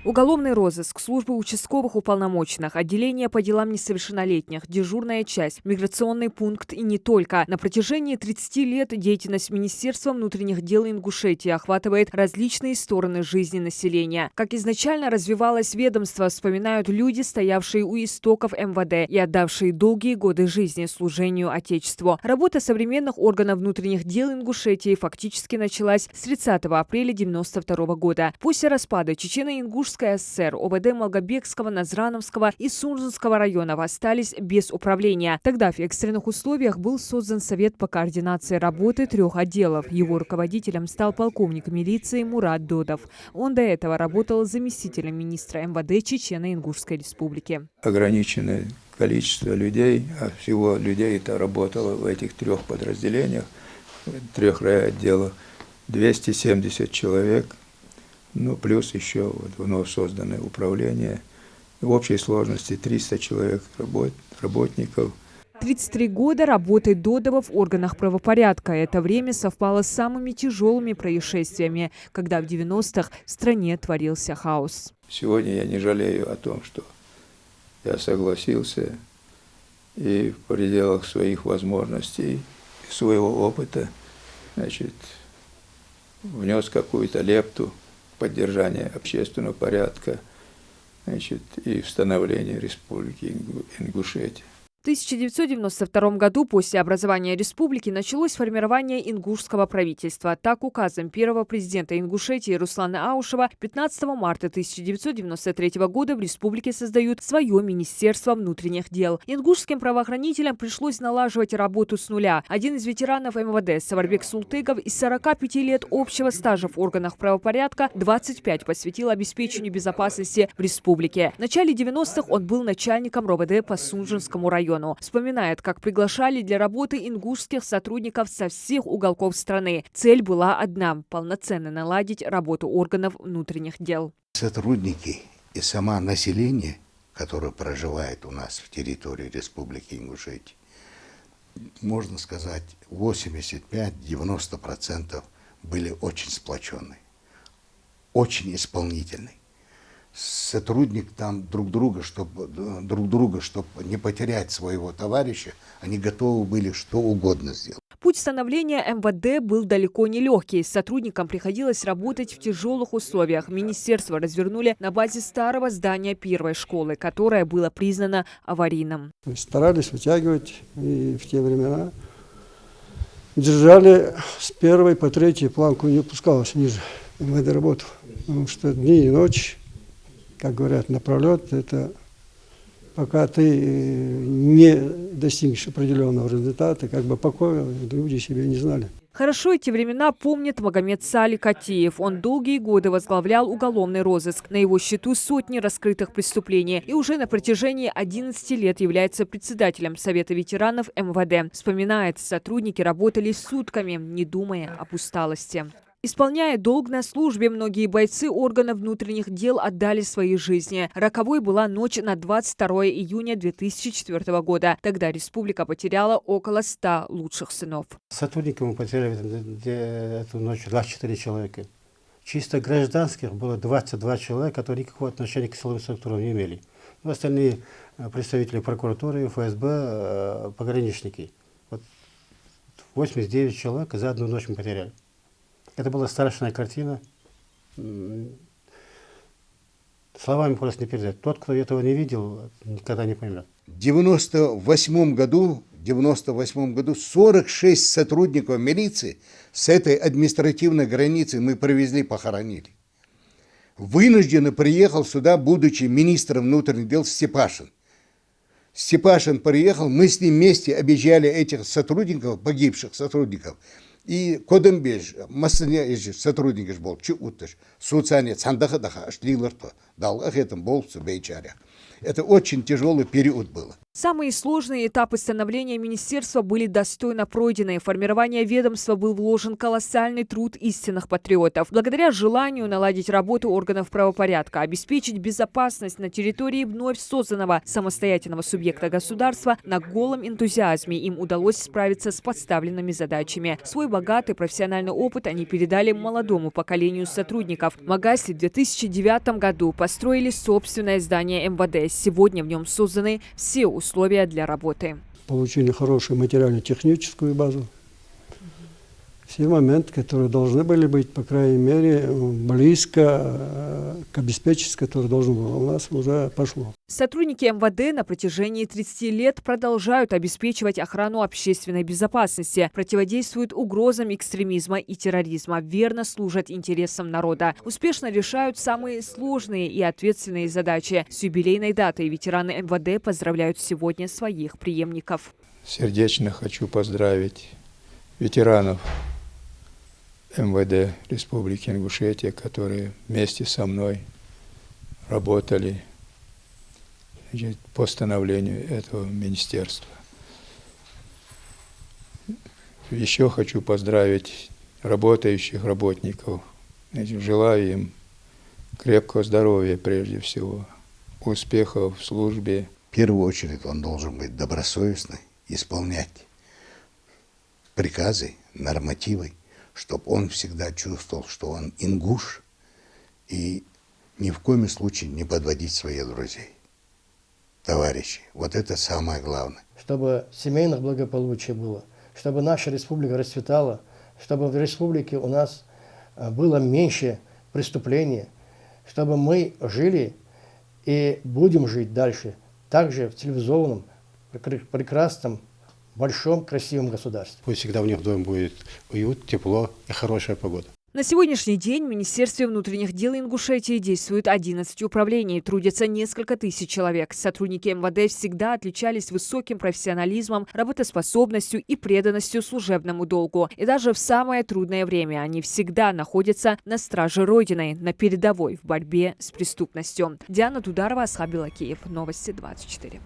Уголовный розыск, службы участковых уполномоченных, отделение по делам несовершеннолетних, дежурная часть, миграционный пункт и не только. На протяжении 30 лет деятельность Министерства внутренних дел Ингушетии охватывает различные стороны жизни населения. Как изначально развивалось ведомство, вспоминают люди, стоявшие у истоков МВД и отдавшие долгие годы жизни служению Отечеству. Работа современных органов внутренних дел Ингушетии фактически началась с 30 апреля 1992 года. После распада Чечено-Ингушской ССР ОВД Малгобекского, Назрановского и Сунжинского районов остались без управления. Тогда в экстренных условиях был создан Совет по координации работы 3 отделов. Его руководителем стал полковник милиции Мурат Додов. Он до этого работал заместителем министра МВД Чечено-Ингушской республики. Ограниченное количество людей, а всего людей-то работало в этих 3 подразделениях, 3 райотделах, 270 человек. Ну, плюс еще вновь созданное управление. В общей сложности 300 человек работников. 33 года работы Додова в органах правопорядка. Это время совпало с самыми тяжелыми происшествиями, когда в 90-х в стране творился хаос. Сегодня я не жалею о том, что я согласился и в пределах своих возможностей, своего опыта, внес какую-то лепту поддержания общественного порядка, и становления Республики Ингушетия. В 1992 году после образования республики началось формирование ингушского правительства. Так, указом первого президента Ингушетии Руслана Аушева 15 марта 1993 года в республике создают свое Министерство внутренних дел. Ингушским правоохранителям пришлось налаживать работу с нуля. Один из ветеранов МВД Саварбек Султыгов из 45 лет общего стажа в органах правопорядка 25 посвятил обеспечению безопасности в республике. В начале 90-х он был начальником РОВД по Сунжинскому району. Вспоминает, как приглашали для работы ингушских сотрудников со всех уголков страны. Цель была одна – полноценно наладить работу органов внутренних дел. Сотрудники и сама население, которое проживает у нас в территории Республики Ингушетия, можно сказать, 85–90% были очень сплоченные, очень исполнительные. Сотрудник там друг друга, чтобы не потерять своего товарища, они готовы были что угодно сделать. Путь становления МВД был далеко не легкий. Сотрудникам приходилось работать в тяжелых условиях. Министерство развернули на базе старого здания первой школы, которое было признано аварийным. Старались вытягивать, и в те времена держали с 1 по 3 планку, не опускалось ниже МВД работу, потому что дни и ночи, как говорят, напролет, это пока ты не достигнешь определенного результата, как бы покоя люди себе не знали. Хорошо эти времена помнит Магомед Сали Катиев. Он долгие годы возглавлял уголовный розыск. На его счету сотни раскрытых преступлений. И уже на протяжении 11 лет является председателем Совета ветеранов МВД. Вспоминает, сотрудники работали сутками, не думая об усталости. Исполняя долг на службе, многие бойцы органов внутренних дел отдали свои жизни. Роковой была ночь на 22 июня 2004 года. Тогда республика потеряла около 100 лучших сынов. Сотрудников мы потеряли эту ночь 24 человека. Чисто гражданских было 22 человека, которые никакого отношения к силовым структурам не имели. Остальные представители прокуратуры, ФСБ, пограничники. Вот 89 человек за одну ночь мы потеряли. Это была страшная картина. Словами просто не передать. Тот, кто этого не видел, никогда не поймет. В 98 году 46 сотрудников милиции с этой административной границы мы привезли, похоронили. Вынужденно приехал сюда, будучи министром внутренних дел, Степашин. Степашин приехал, мы с ним вместе объезжали этих сотрудников, погибших сотрудников. И Кодембеж, массане сотрудники был, чутыш, суцане, цандаха-даха, шлиларто, дал этом болцу бейчаря. Это очень тяжелый период был. Самые сложные этапы становления министерства были достойно пройдены. В формирование ведомства был вложен колоссальный труд истинных патриотов. Благодаря желанию наладить работу органов правопорядка, обеспечить безопасность на территории вновь созданного самостоятельного субъекта государства, на голом энтузиазме им удалось справиться с поставленными задачами. Свой богатый профессиональный опыт они передали молодому поколению сотрудников. В Магасе в 2009 году построили собственное здание МВД. Сегодня в нем созданы все условия для работы. Получили хорошую материально-техническую базу. Все моменты, которые должны были быть, по крайней мере, близко к обеспечению, который должен был, у нас уже пошло. Сотрудники МВД на протяжении 30 лет продолжают обеспечивать охрану общественной безопасности, противодействуют угрозам экстремизма и терроризма, верно служат интересам народа, успешно решают самые сложные и ответственные задачи. С юбилейной датой ветераны МВД поздравляют сегодня своих преемников. Сердечно хочу поздравить ветеранов МВД Республики Ингушетия, которые вместе со мной работали по становлению этого министерства. Еще хочу поздравить работающих работников. Желаю им крепкого здоровья прежде всего, успехов в службе. В первую очередь он должен быть добросовестный, исполнять приказы, нормативы, чтобы он всегда чувствовал, что он ингуш, и ни в коем случае не подводить своих друзей, товарищей. Вот это самое главное. Чтобы семейных благополучий было, чтобы наша республика расцветала, чтобы в республике у нас было меньше преступлений, чтобы мы жили и будем жить дальше, также в цивилизованном, прекрасном, большом, красивом государстве. Пусть всегда у них в доме будет уют, тепло и хорошая погода. На сегодняшний день в Министерстве внутренних дел Ингушетии действует 11 управлений, трудятся несколько тысяч человек. Сотрудники МВД всегда отличались высоким профессионализмом, работоспособностью и преданностью служебному долгу. И даже в самое трудное время они всегда находятся на страже Родины, на передовой в борьбе с преступностью. Диана Дударова, Асхаб Белакеев. Новости 24.